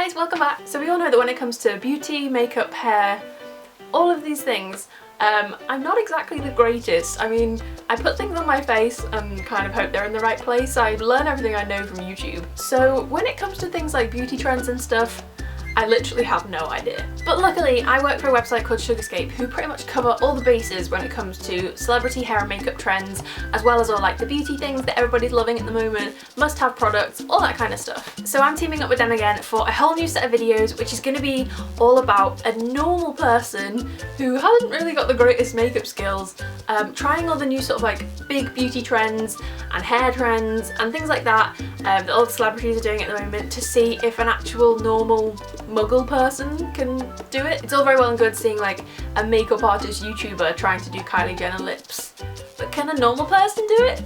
guys, welcome back. So we all know that when it comes to beauty, makeup, hair, all of these things, I'm not exactly the greatest. I mean, I put things on my face and kind of hope they're in the right place. I learn everything I know from YouTube. So when it comes to things like beauty trends and stuff, I literally have no idea. But luckily, I work for a website called Sugarscape who pretty much cover all the bases when it comes to celebrity hair and makeup trends, as well as all like the beauty things that everybody's loving at the moment, must-have products, all that kind of stuff. So I'm teaming up with them again for a whole new set of videos, which is going to be all about a normal person who hasn't really got the greatest makeup skills, trying all the new sort of like big beauty trends and hair trends and things like that that all the celebrities are doing at the moment, to see if an actual normal muggle person can do it. It's all very well and good seeing like a makeup artist YouTuber trying to do Kylie Jenner lips, but can a normal person do it?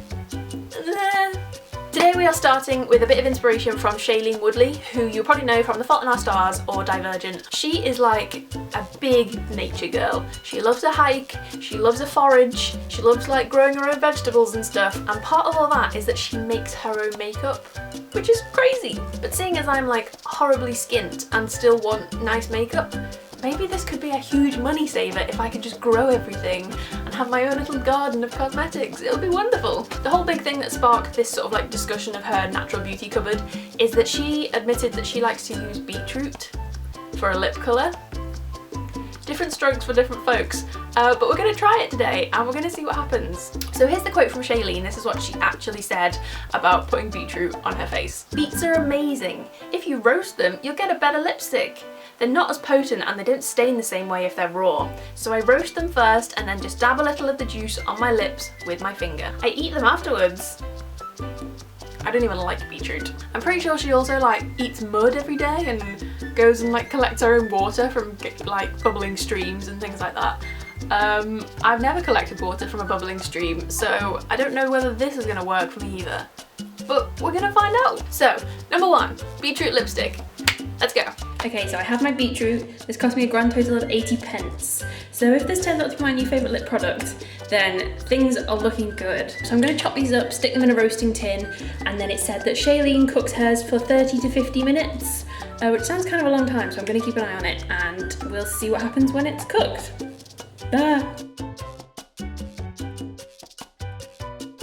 Today we are starting with a bit of inspiration from Shailene Woodley, who you'll probably know from The Fault in Our Stars or Divergent. She is like a big nature girl. She loves to hike, she loves to forage, she loves like growing her own vegetables and stuff, and part of all that is that she makes her own makeup, which is crazy. But seeing as I'm like horribly skint and still want nice makeup, maybe this could be a huge money saver if I could just grow everything and have my own little garden of cosmetics. It'll be wonderful. The whole big thing that sparked this sort of like discussion of her natural beauty cupboard is that she admitted that she likes to use beetroot for a lip colour. Different strokes for different folks, but we're going to try it today and we're going to see what happens. So here's the quote from Shailene. This is what she actually said about putting beetroot on her face. Beets are amazing. If you roast them, you'll get a better lipstick. They're not as potent and they don't stain the same way if they're raw. So I roast them first and then just dab a little of the juice on my lips with my finger. I eat them afterwards. I don't even like beetroot. I'm pretty sure she also like eats mud every day and goes and like collects her own water from like bubbling streams and things like that. I've never collected water from a bubbling stream, so I don't know whether this is gonna work for me either. But we're gonna find out. So, number one, beetroot lipstick. Let's go. Okay, so I have my beetroot. This cost me a grand total of 80 pence. So if this turns out to be my new favourite lip product, then things are looking good. So I'm going to chop these up, stick them in a roasting tin, and then it said that Shailene cooks hers for 30 to 50 minutes, which sounds kind of a long time, so I'm going to keep an eye on it, and we'll see what happens when it's cooked. Bye!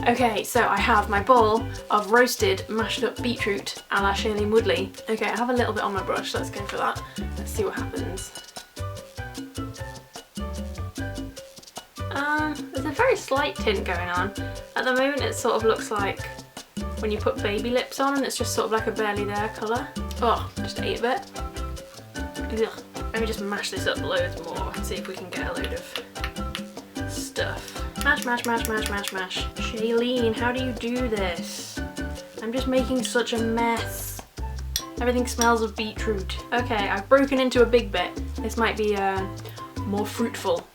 Okay, so I have my bowl of roasted, mashed up beetroot a la Shailene Woodley. Okay, I have a little bit on my brush, let's go for that. Let's see what happens. There's a very slight tint going on. At the moment it sort of looks like when you put baby lips on and it's just sort of like a barely there colour. Oh, just ate a bit. Ugh. Let me just mash this up loads more and see if we can get a load of stuff. Mash, mash, mash, mash, mash, mash. Shailene, how do you do this? I'm just making such a mess. Everything smells of beetroot. Okay, I've broken into a big bit. This might be more fruitful.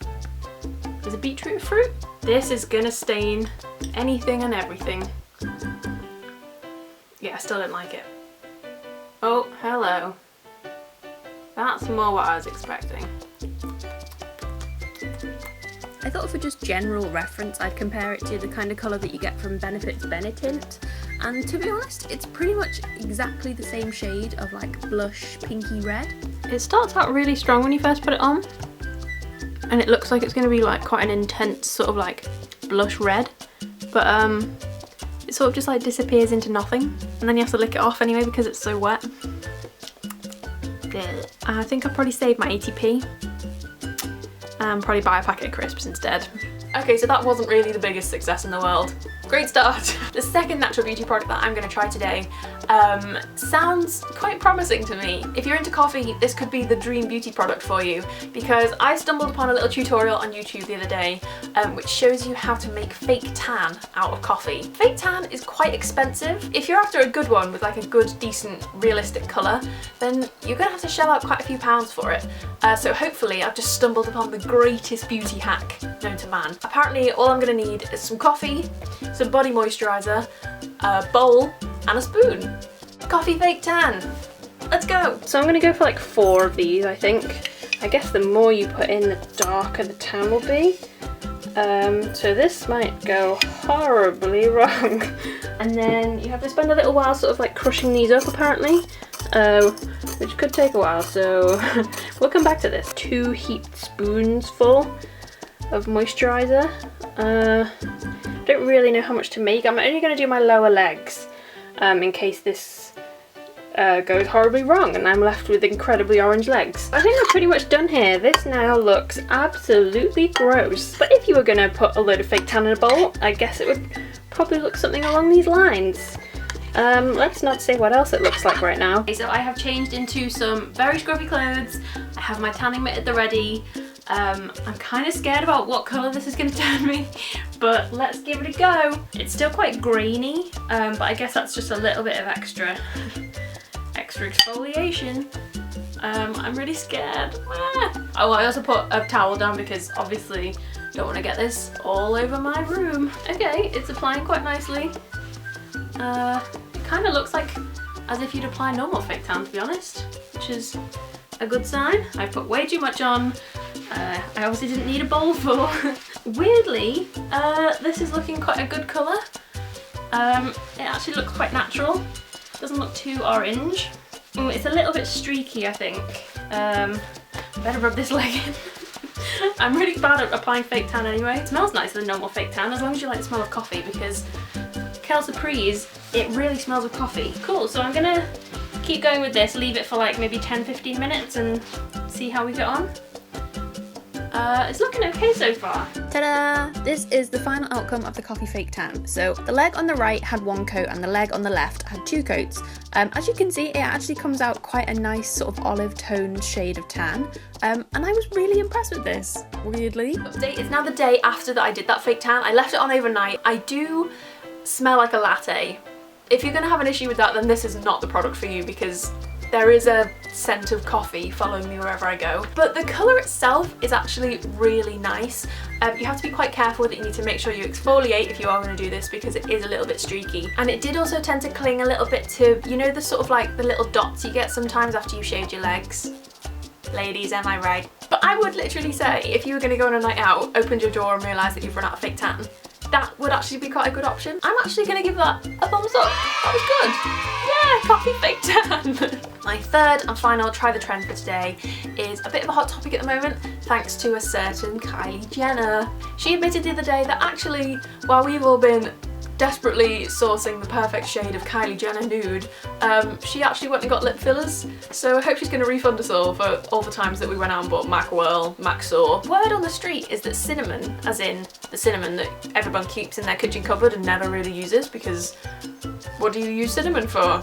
Is a beetroot fruit? This is gonna stain anything and everything. Yeah, I still don't like it. Oh, hello. That's more what I was expecting. I thought for just general reference I'd compare it to the kind of colour that you get from Benefit's Benetint, and to be honest it's pretty much exactly the same shade of like blush pinky red. It starts out really strong when you first put it on and it looks like it's going to be like quite an intense sort of like blush red, but it sort of just like disappears into nothing and then you have to lick it off anyway because it's so wet. I think I'll probably save my 80p. Probably buy a packet of crisps instead. Okay, so that wasn't really the biggest success in the world. Great start. The second natural beauty product that I'm going to try today sounds quite promising to me. If you're into coffee, this could be the dream beauty product for you, because I stumbled upon a little tutorial on YouTube the other day which shows you how to make fake tan out of coffee. Fake tan is quite expensive. If you're after a good one with like a good, decent, realistic colour, then you're going to have to shell out quite a few pounds for it. So hopefully I've just stumbled upon the greatest beauty hack known to man. Apparently all I'm going to need is some coffee, some body moisturiser, a bowl and a spoon. Coffee fake tan. Let's go. So I'm going to go for like 4 of these, I think. I guess the more you put in, the darker the tan will be. So this might go horribly wrong. And then you have to spend a little while sort of like crushing these up apparently. which could take a while, so we'll come back to this. 2 heaped spoons full of moisturiser. Don't really know how much to make. I'm only going to do my lower legs in case this goes horribly wrong and I'm left with incredibly orange legs. I think we're pretty much done here. This now looks absolutely gross. But if you were going to put a load of fake tan in a bowl, I guess it would probably look something along these lines. Let's not say what else it looks like right now. Okay, so I have changed into some very scruffy clothes. I have my tanning mitt at the ready. I'm kind of scared about what colour this is going to turn me, but let's give it a go. It's still quite grainy, but I guess that's just a little bit of extra exfoliation. I'm really scared. Ah. Oh, I also put a towel down because obviously don't want to get this all over my room. Okay, it's applying quite nicely. It kind of looks like as if you'd apply normal fake tan, to be honest, which is a good sign. I put way too much on. I obviously didn't need a bowl full. Weirdly, this is looking quite a good colour. It actually looks quite natural. Doesn't look too orange. Ooh, it's a little bit streaky, I think. Better rub this leg in. I'm really bad at applying fake tan anyway. It smells nicer than normal fake tan, as long as you like the smell of coffee, because Kel Surprise, it really smells of coffee. Cool, so I'm gonna keep going with this, leave it for like maybe 10-15 minutes and see how we get on. It's looking okay so far. Ta-da! This is the final outcome of the coffee fake tan. So the leg on the right had 1 coat and the leg on the left had 2 coats. As you can see, it actually comes out quite a nice sort of olive toned shade of tan. And I was really impressed with this, weirdly. Update, it's now the day after that I did that fake tan. I left it on overnight. I do smell like a latte. If you're gonna have an issue with that, then this is not the product for you, because there is a scent of coffee following me wherever I go. But the colour itself is actually really nice. You have to be quite careful with it. You need to make sure you exfoliate if you are going to do this, because it is a little bit streaky. And it did also tend to cling a little bit to, you know, the sort of like the little dots you get sometimes after you've shaved your legs. Ladies, am I right? But I would literally say, if you were going to go on a night out, opened your drawer and realised that you've run out of fake tan, that would actually be quite a good option. I'm actually going to give that a thumbs up. That was good. Yeah, coffee fake tan. My third and final try the trend for today is a bit of a hot topic at the moment, thanks to a certain Kylie Jenner. She admitted the other day that actually, while we've all been desperately sourcing the perfect shade of Kylie Jenner nude, she actually went and got lip fillers, so I hope she's going to refund us all for all the times that we went out and bought Mac Whirl, Mac Saw. Word on the street is that cinnamon, as in the cinnamon that everyone keeps in their kitchen cupboard and never really uses, because what do you use cinnamon for?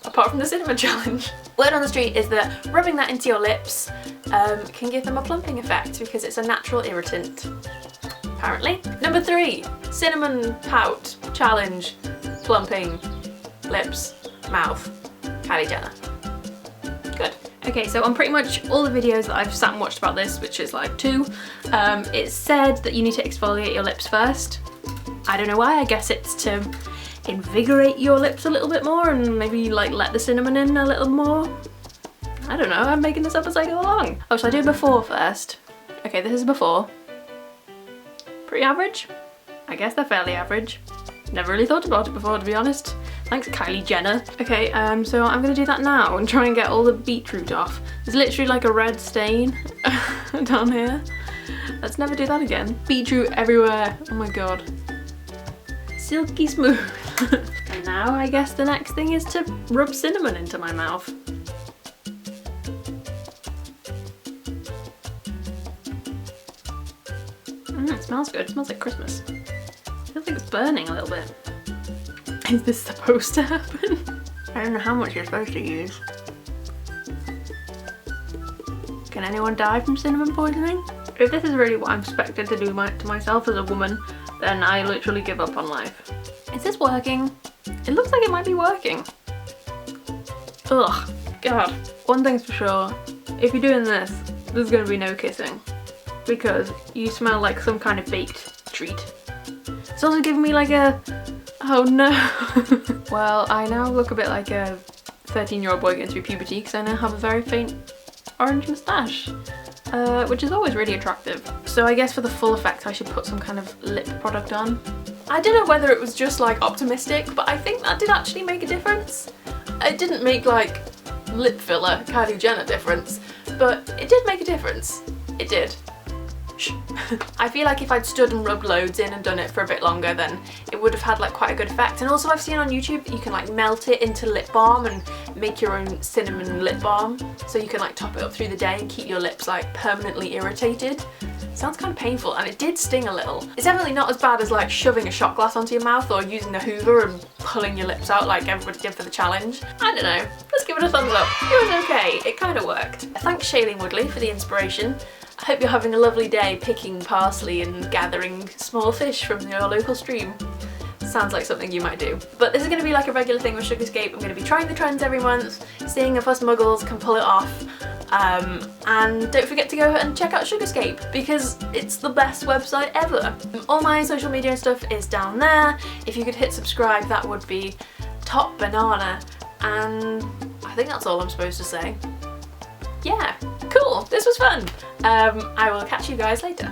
Apart from the cinnamon challenge. Word on the street is that rubbing that into your lips can give them a plumping effect, because it's a natural irritant, apparently. Number 3, cinnamon pout challenge, plumping, lips, mouth, Kylie Jenner. Good. Okay, so on pretty much all the videos that I've sat and watched about this, which is like 2, it's said that you need to exfoliate your lips first. I don't know why, I guess it's to invigorate your lips a little bit more and maybe like let the cinnamon in a little more. I don't know, I'm making this up as I go along. Oh, so I do before first. Okay, this is before. Pretty average? I guess they're fairly average. Never really thought about it before, to be honest. Thanks, Kylie Jenner. Okay, so I'm gonna do that now and try and get all the beetroot off. There's literally like a red stain down here. Let's never do that again. Beetroot everywhere, oh my god. Silky smooth. And now I guess the next thing is to rub cinnamon into my mouth. It smells good, it smells like Christmas. It feels like it's burning a little bit. Is this supposed to happen? I don't know how much you're supposed to use. Can anyone die from cinnamon poisoning? If this is really what I'm expected to do to myself as a woman, then I literally give up on life. Is this working? It looks like it might be working. Ugh, God. One thing's for sure, if you're doing this, there's gonna be no kissing, because you smell like some kind of baked treat. It's also giving me like a, oh no. Well, I now look a bit like a 13-year-old boy going through puberty, because I now have a very faint orange moustache. Which is always really attractive. So I guess for the full effect I should put some kind of lip product on. I don't know whether it was just like optimistic, but I think that did actually make a difference. It didn't make like lip filler Kylie Jenner difference, but it did make a difference. It did. I feel like if I'd stood and rubbed loads in and done it for a bit longer, then it would have had like quite a good effect. And also I've seen on YouTube that you can like melt it into lip balm and make your own cinnamon lip balm, so you can like top it up through the day and keep your lips like permanently irritated. Sounds kind of painful, and it did sting a little. It's definitely not as bad as like shoving a shot glass onto your mouth or using a hoover and pulling your lips out like everybody did for the challenge. I don't know, let's give it a thumbs up. It was okay, it kind of worked. Thanks Shailene Woodley for the inspiration. I hope you're having a lovely day picking parsley and gathering small fish from your local stream. Sounds like something you might do. But this is going to be like a regular thing with Sugarscape. I'm going to be trying the trends every month, seeing if us muggles can pull it off. And don't forget to go and check out Sugarscape because it's the best website ever. All my social media and stuff is down there. If you could hit subscribe, that would be top banana. And I think that's all I'm supposed to say. Yeah, cool, this was fun. I will catch you guys later.